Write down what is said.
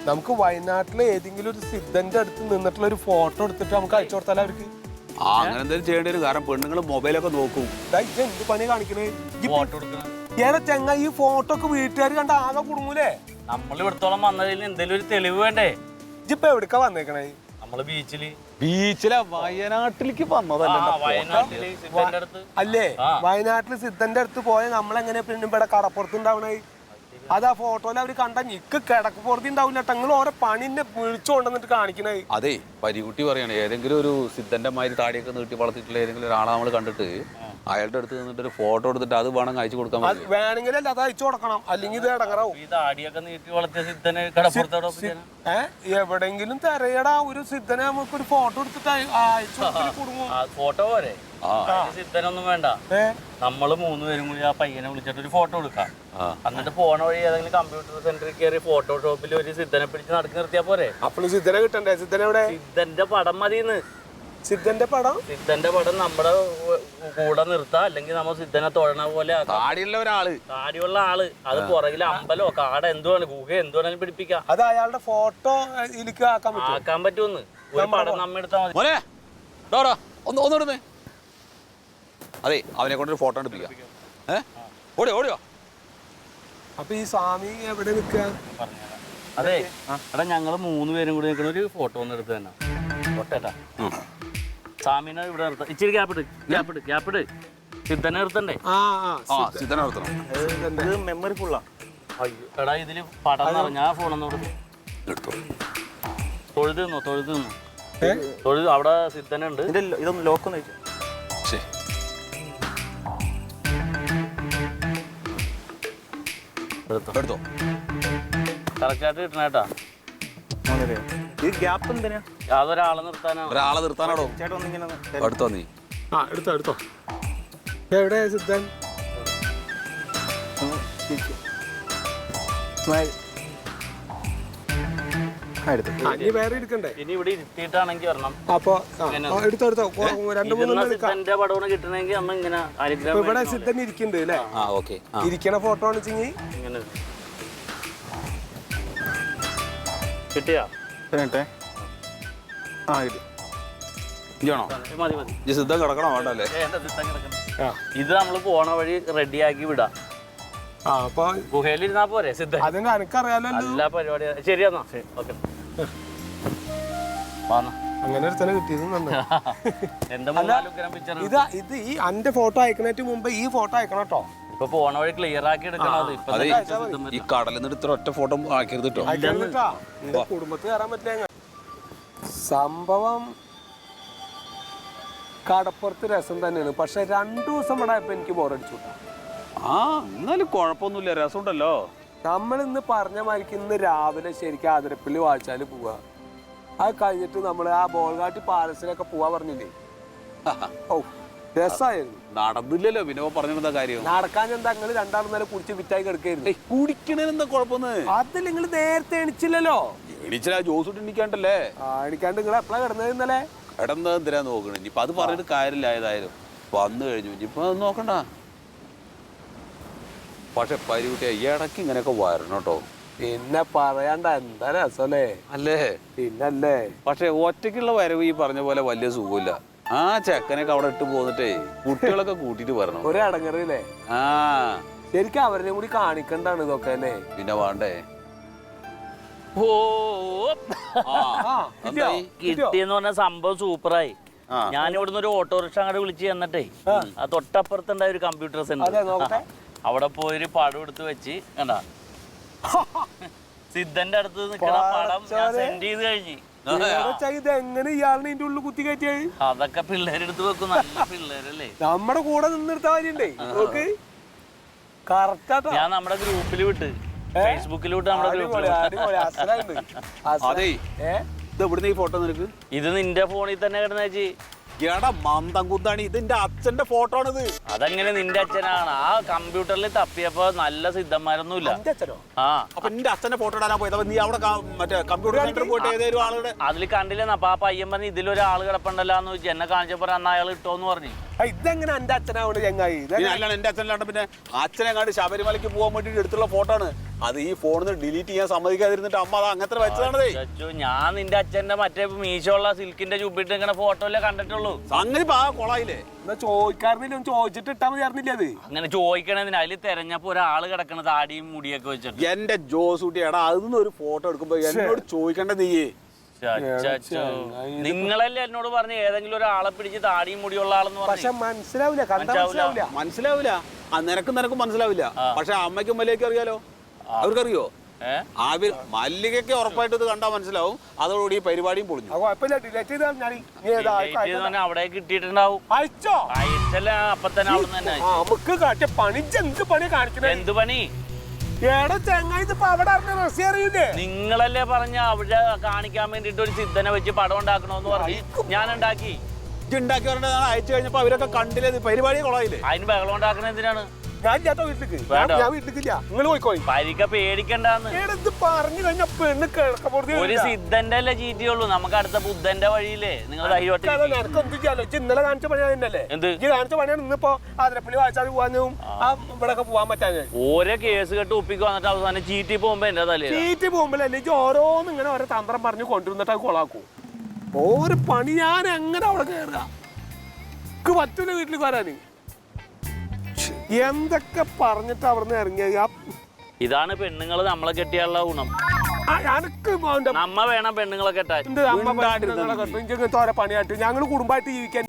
നമുക്ക് വയനാട്ടിലെ ഏതെങ്കിലും ഒരു സിദ്ധന്റെ അടുത്ത് നിന്നിട്ടുള്ള ഒരു ഫോട്ടോ എടുത്തിട്ട് നമുക്ക് അയച്ചു കൊടുത്താലോ അവർക്ക്. അങ്ങനെ എന്തെങ്കിലും ചെയ്യേണ്ടി വരും. കാരണം പെണ്ണുങ്ങൾ മൊബൈലൊക്കെ നോക്കും. എന്ത് പണി കാണിക്കണേ ഏതാ ചെങ്ങ? ഈ ഫോട്ടോ ഒക്കെ വീട്ടുകാർ കണ്ട ആകെ കുടുങ്ങൂലേ? നമ്മൾ ഇവിടത്തോളം വന്നതിൽ എന്തെങ്കിലും ഒരു തെളിവ് വേണ്ടേ? ഇപ്പൊ എവിടേക്കാ വന്നേക്കണേ? നമ്മള് ബീച്ചിലെ വയനാട്ടിലേക്ക് അല്ലേ? വയനാട്ടില് സിദ്ധന്റെ അടുത്ത് പോയ നമ്മളെങ്ങനെ പിന്നെ ഇവിടെ കടപ്പുറത്തുണ്ടാവണേ? അതാ ഫോട്ടോയിൽ അവര് കണ്ട നിക്ക് കിടക്ക് പുറത്തി ഉണ്ടാവില്ല. നിങ്ങൾ ഓരോ പണിന്നെ വിളിച്ചുകൊണ്ടെന്നിട്ട് കാണിക്കണേ. അതെ, പരികുട്ടി പറയണേ ഏതെങ്കിലും ഒരു സിദ്ധന്റെ മാതിരി താടിയൊക്കെ നീട്ടി വളർത്തിയിട്ടുള്ള ഏതെങ്കിലും ഒരാളെ നമ്മൾ കണ്ടിട്ട് അയാളുടെ അടുത്ത് നിന്നിട്ട് ഒരു ഫോട്ടോ എടുത്തിട്ട് അത് വേണമെങ്കിൽ അയച്ചു കൊടുക്കാൻ വേണമെങ്കിൽ അല്ല അത് അയച്ചു കൊടുക്കണം. അല്ലെങ്കിൽ ഇത് ഇടങ്ങറാവും. എവിടെങ്കിലും തിരയടാ ഒരു സിദ്ധനെ നമുക്ക് ഒരു ഫോട്ടോ എടുത്തിട്ട് അയച്ചു കൊടുക്കും. ഫോട്ടോ പോരെ? സിദ്ധനൊന്നും വേണ്ട. നമ്മള് 3 പേരും കൂടി ആ പയ്യനെ വിളിച്ചിട്ട് ഒരു ഫോട്ടോ എടുക്കാം. എന്നിട്ട് പോണ വഴി ഏതെങ്കിലും കമ്പ്യൂട്ടർ സെന്ററിൽ കയറി ഫോട്ടോഷോപ്പിൽ ഒരു സിദ്ധനെ പിടിച്ച് നടക്കി നിർത്തിയാ പോരെ? അപ്പോൾ സിദ്ധനെ കിട്ടണ്ടേ? സിദ്ധനെവിടെ? സിദ്ധന്റെ പടം മതിന്ന്. സിദ്ധന്റെ പടം നമ്മുടെ കൂടെ നിർത്താം. അല്ലെങ്കിൽ നമ്മൾ സിദ്ധനെ തൊഴണ പോലെ താടിയുള്ള ആള് അത് പുറകില് അമ്പലോ കാട എന്തുവാണ് ഗുഹ എന്തുവാണെങ്കിലും പിടിപ്പിക്കാം. അത് അയാളുടെ ഫോട്ടോ ആക്കാൻ പറ്റുമെന്ന് ഒരു പടം നമ്മ എടുത്താൽ മതി. അതെ, അവനെ കൊണ്ടൊരു ഫോട്ടോ എടുപ്പിക്കാം. ഓടിയോ അപ്പൊ ഈ സ്വാമി എവിടെ നിൽക്കുക? അതെ എടാ, ഞങ്ങള് 3 പേരും കൂടി നിൽക്കണ ഒരു ഫോട്ടോ ഒന്ന് എടുത്ത് തന്നെ ഫോട്ടേട്ടാ. സ്വാമിനെ ഇവിടെ നിർത്താം. ഇച്ചിരി ഗ്യാപ്പിട് സിദ്ധനെ നിർത്തണ്ടേ? മെമ്മറി ഫുള്ളാ. എടാ ഇതില് പടം ഞാൻ ഫോണൊന്നും തൊഴുത് അവിടെ സിദ്ധന ഉണ്ട്. ഇതൊന്ന് ലോക്കൊന്ന് വെച്ചു. എടുത്തോ. കറക്റ്റായിട്ട് കിട്ടണേട്ടാ. ഈ ഗ്യാപ്പ് എന്തിനാ? അതൊരാളെ നിർത്താനാണോ? എടുത്തോ നീ. എടുത്തോ. എവിടെ സിദ്ധൻ? വേറെ എടുക്കണ്ടേ? ഇനി ഇവിടെ ഇരുത്തിയിട്ടാണെങ്കിൽ വരണം. അപ്പൊ എടുത്തോ 2-3 സിദ്ധന്റെ പടമാണ് കിട്ടണമെങ്കിൽ അമ്മ ഇങ്ങനെ ഇവിടെ സിദ്ധൻ ഇരിക്കുന്നുണ്ട് അല്ലേ? ഇരിക്കണ ഫോട്ടോ ആണ് വെച്ചെങ്കിൽ ഇങ്ങനെ കിട്ടിയാ ഇത് നമ്മള് പോണ വഴി റെഡിയാക്കി വിടാം. ഗുഹയിലിരുന്നാ പോരെ സിദ്ധൻ? എനിക്കറിയാലോ എല്ലാ പരിപാടി. ശരിയാന്നാ? ഓക്കെ. അങ്ങനെ ഒരു സ്ഥലം കിട്ടിയത്. ഇത് ഈ അന്റെ ഫോട്ടോ അയക്കണേറ്റ് മുമ്പ് ഈ ഫോട്ടോ അയക്കണം കേട്ടോ. ഇപ്പൊ പോണ വഴി ക്ലിയർ ആക്കി എടുക്കണത്. ഈ കടലിൽ നിന്ന് ഇത്ര ഒറ്റ ഫോട്ടോ ആക്കിയത് കേട്ടോ. കുടുംബത്തിൽ കയറാൻ പറ്റില്ല. സംഭവം കടപ്പുറത്ത് രസം തന്നെയാണ്. പക്ഷെ 2 ദിവസം ഇവിടെ ആയപ്പോ എനിക്ക് ബോറടിച്ചു. എന്നാലും കുഴപ്പമൊന്നുമില്ല, രസമുണ്ടല്ലോ. നമ്മളിന്ന് പറഞ്ഞ മാതിരിക്ക് ഇന്ന് രാവിലെ ശരിക്കും ആതിരപ്പള്ളി വാഴ്ചാല് പോവാ. അത് കഴിഞ്ഞിട്ട് നമ്മള് ആ ബോൾഗാട്ടി പാലസിലൊക്കെ പോവാ പറഞ്ഞില്ലേ? ഓ രസായിരുന്നു. നടന്നില്ലല്ലോ. പിന്നെ പറഞ്ഞെന്താ കാര്യം? നടക്കാൻ എന്താ? നിങ്ങൾ 2 നേരം കുടിച്ച് വിറ്റായി കിടക്കായിരുന്നു. കുടിക്കണെന്താ കുഴപ്പമൊന്ന്? അത് നിങ്ങൾ നേരത്തെ എണിച്ചില്ലല്ലോ. ജോസ് എണിക്കാണ്ടല്ലേ? എണിക്കാണ്ട് നിങ്ങൾ എപ്പോഴാ കിടന്നത്? ഇന്നലെ കിടന്നത് എന്തിനാ നോക്കണേ? ഇനിയിപ്പൊ അത് പറഞ്ഞിട്ട് കാര്യമില്ല. ഏതായാലും വന്നു കഴിഞ്ഞു. ഇനിയിപ്പൊ അത് നോക്കണ്ട. പക്ഷെ പരികുട്ടിയ ഇടയ്ക്ക് ഇങ്ങനെയൊക്കെ വരണം കേട്ടോ. പിന്നെ പറയാണ്ട എന്താ രസല്ലേ? അല്ലേ? പിന്നല്ലേ. പക്ഷെ ഒറ്റയ്ക്കുള്ള വരവ് ഈ പറഞ്ഞ പോലെ വലിയ സുഖമില്ല. ആ ചെക്കനൊക്കെ അവിടെ ഇട്ട് പോന്നിട്ടേ കുട്ടികളൊക്കെ കൂട്ടിട്ട് വരണം. ഒരു അടങ്ങറില്ലേ? ശരിക്കും അവരെ കൂടി കാണിക്കണ്ടാണ് ഇതൊക്കെ അല്ലേ? പിന്നെ വേണ്ടേ? കിട്ടിയെന്ന് പറഞ്ഞ സംഭവം സൂപ്പറായി. ഞാൻ ഇവിടുന്ന് ഒരു ഓട്ടോറിക്ഷ അങ്ങോട്ട് വിളിച്ച് ചെന്നിട്ടേ ആ തൊട്ടപ്പുറത്തുണ്ടായ ഒരു കമ്പ്യൂട്ടർ സെന്റർ അവിടെ പോയൊരു പടം എടുത്ത് വെച്ച് കണ്ടാ സിദ്ധന്റെ അടുത്ത് നിൽക്കണ പടം ഞാൻ സെൻഡ് ചെയ്ത് കഴിഞ്ഞു. എങ്ങനെ ഇയാളിനെ ഇതിന്റെ ഉള്ളിൽ കുത്തി കയറ്റിയായി? അതൊക്കെ പിള്ളേരെടുത്ത് വെക്കും. നല്ല പിള്ളേരല്ലേ? നമ്മുടെ കൂടെ നിന്നെടുത്ത കാര്യണ്ടേ? ഞാൻ നമ്മുടെ ഗ്രൂപ്പിൽ വിട്ട്, ഫേസ്ബുക്കിൽ വിട്ട് നമ്മുടെ ഗ്രൂപ്പിൽ. ഈ ഫോട്ടോ നിനക്ക് ഇത് നിന്റെ ഫോണിൽ തന്നെ കിടന്നേച്ചി. എടാ മന്ദം കുന്താണി, ഇതിന്റെ അച്ഛന്റെ ഫോട്ടോ ആണിത്. അതെങ്ങനെ നിന്റെ അച്ഛനാണ്? ആ കമ്പ്യൂട്ടറിൽ തപ്പിയപ്പോ നല്ല സിദ്ധന്മാരൊന്നുമില്ല. ആ അപ്പൊ നിന്റെ അച്ഛന്റെ ഫോട്ടോ ഇടാനാ പോയത്. അപ്പൊ നീ അവിടെ മറ്റേ കമ്പ്യൂട്ടർ സെന്ററിൽ പോയിട്ട് ഏതൊരു ആളുടെ അതിൽ കണ്ടില്ലെന്ന്. അപ്പൊ ആ പയ്യൻ പറഞ്ഞു ഇതിലൊരാൾ കിടപ്പുണ്ടല്ലാന്ന് ചോദിച്ചു. എന്നെ കാണിച്ചപ്പോ അന്ന് അയാൾ ഇട്ടോന്ന് പറഞ്ഞു. ഇതെങ്ങനെ എന്റെ അച്ഛനാവണ് ചങ്ങായി? അല്ലാണ് എന്റെ അച്ഛനല്ലാണ്ട് പിന്നെ അച്ഛനെ കണ്ട് ശബരിമലയ്ക്ക് പോകാൻ വേണ്ടിട്ട് എടുത്തുള്ള ഫോട്ടോ ആണ് അത്. ഈ ഫോണിൽ ഡിലീറ്റ് ചെയ്യാൻ സമ്മതിക്കാതിരുന്നിട്ട് അമ്മ അത് അങ്ങനത്തെ വെച്ചതാണതേ. ഞാൻ നിന്റെ അച്ഛന്റെ മറ്റേ മീശോള്ള സിൽക്കിന്റെ ചുപ്പിട്ട് ഇങ്ങനെ ഫോട്ടോയിലെ കണ്ടിട്ടുള്ളൂ. സംഗതി ആ കൊളായില്ലേ? എന്നാ ചോദിക്കാറില്ല, ചോദിച്ചിട്ട് ഇട്ടാ മതി അറിഞ്ഞില്ല അത്. അങ്ങനെ ചോദിക്കണതിന് അതിൽ തെരഞ്ഞപ്പോ ഒരാള് കിടക്കണ താടിയും മുടിയൊക്കെ വെച്ചിട്ട്. എന്റെ ജോസൂട്ടി എടാ അതിന്ന് ഒരു ഫോട്ടോ എടുക്കുമ്പോ എന്നോട് ചോദിക്കണ്ട നീയേ. നിങ്ങളല്ലേ എന്നോട് പറഞ്ഞ ഏതെങ്കിലും ഒരാളെ പിടിച്ച് താടിയും മുടിയുള്ള ആളെന്ന് പക്ഷെ പറഞ്ഞു. മനസ്സിലാവില്ല, മനസ്സിലാവില്ല. നിനക്കും മനസ്സിലാവില്ല. പക്ഷെ അമ്മയ്ക്കും മല്ലികയ്ക്ക് അറിയാലോ. അവർക്കറിയോ? മല്ലികയ്ക്ക് ഉറപ്പായിട്ട് ഇത് കണ്ടാ മനസ്സിലാവും. അതോടുകൂടി ഈ പരിപാടിയും പൊളിഞ്ഞു. അവിടെ കിട്ടിയിട്ടുണ്ടാവും. അയച്ചല്ല അപ്പൊ തന്നെ അവിടെ തന്നെ. നമുക്ക് കാട്ടിയ പണി എന്ത് പണി കാണിക്കണേ? എന്ത് പണി? ഏടാ ചങ്ങായി ഇതിപ്പോ അവിടെ റസി അറിയില്ലേ? നിങ്ങളല്ലേ പറഞ്ഞ അവിടെ കാണിക്കാൻ വേണ്ടിട്ട് ഒരു സിദ്ധനെ വെച്ച് പടം ഉണ്ടാക്കണോന്ന് പറഞ്ഞു. ഞാൻ ഉണ്ടാക്കി. ഉണ്ടാക്കി പറഞ്ഞ അയച്ചു കഴിഞ്ഞപ്പോ അവരൊക്കെ കണ്ടില്ലേ പരിപാടി കൊളായില്ലേ? അതിന് ബഹളം ഉണ്ടാക്കണ എന്തിനാണ്? ഞാൻ വീട്ടിലേക്ക് ഞാൻ വീട്ടിലേക്കില്ല. നിങ്ങൾ പോയിക്കോയി. പരിക്ക പേടിക്കണ്ടെന്ന് പറഞ്ഞു കഴിഞ്ഞ പെണ്ണ് കിടക്കപ്പുറത്ത് ഒരു സിദ്ധന്റെ അല്ലേ ചീറ്റിയുള്ളൂ. നമുക്ക് അടുത്ത ബുദ്ധന്റെ വഴിയില്ലേ? നിങ്ങൾ ഇന്നലെ കാണിച്ച പണി തന്നെയല്ലേ? എന്ത് കാണിച്ച പണിയാണ് ഇന്നിപ്പോ അതിരപ്പള്ളി വായിച്ചാൽ പോവാനും ഇവിടെ പോവാൻ പറ്റാതെ ഓരോ കേസ് കെട്ട് ഒപ്പിക്ക് വന്നിട്ട് അവസാനം ചീറ്റി പോകുമ്പോ എന്റെ തലേ ചീറ്റി പോകുമ്പോഴല്ലേ ഓരോന്നും ഇങ്ങനെ ഓരോ തന്ത്രം പറഞ്ഞു കൊണ്ടുവന്നിട്ട് അത് കൊളാക്കും. ഓരോ പണി ഞാൻ എങ്ങനെ അവിടെ കയറുക? പറ്റൂല വീട്ടിലേക്ക് വരാന്. എന്തൊക്കെ പറഞ്ഞിട്ട് അവിടുന്ന് ഇറങ്ങിയ ഇതാണ് പെണ്ണുങ്ങള് നമ്മളെ കെട്ടിയുള്ള ഗുണം. നമ്മ വേണം പെണ്ണുങ്ങളെ കെട്ടാൻ. പണിയായിട്ട് ഞങ്ങൾ കുടുംബമായിട്ട് ജീവിക്കാൻ.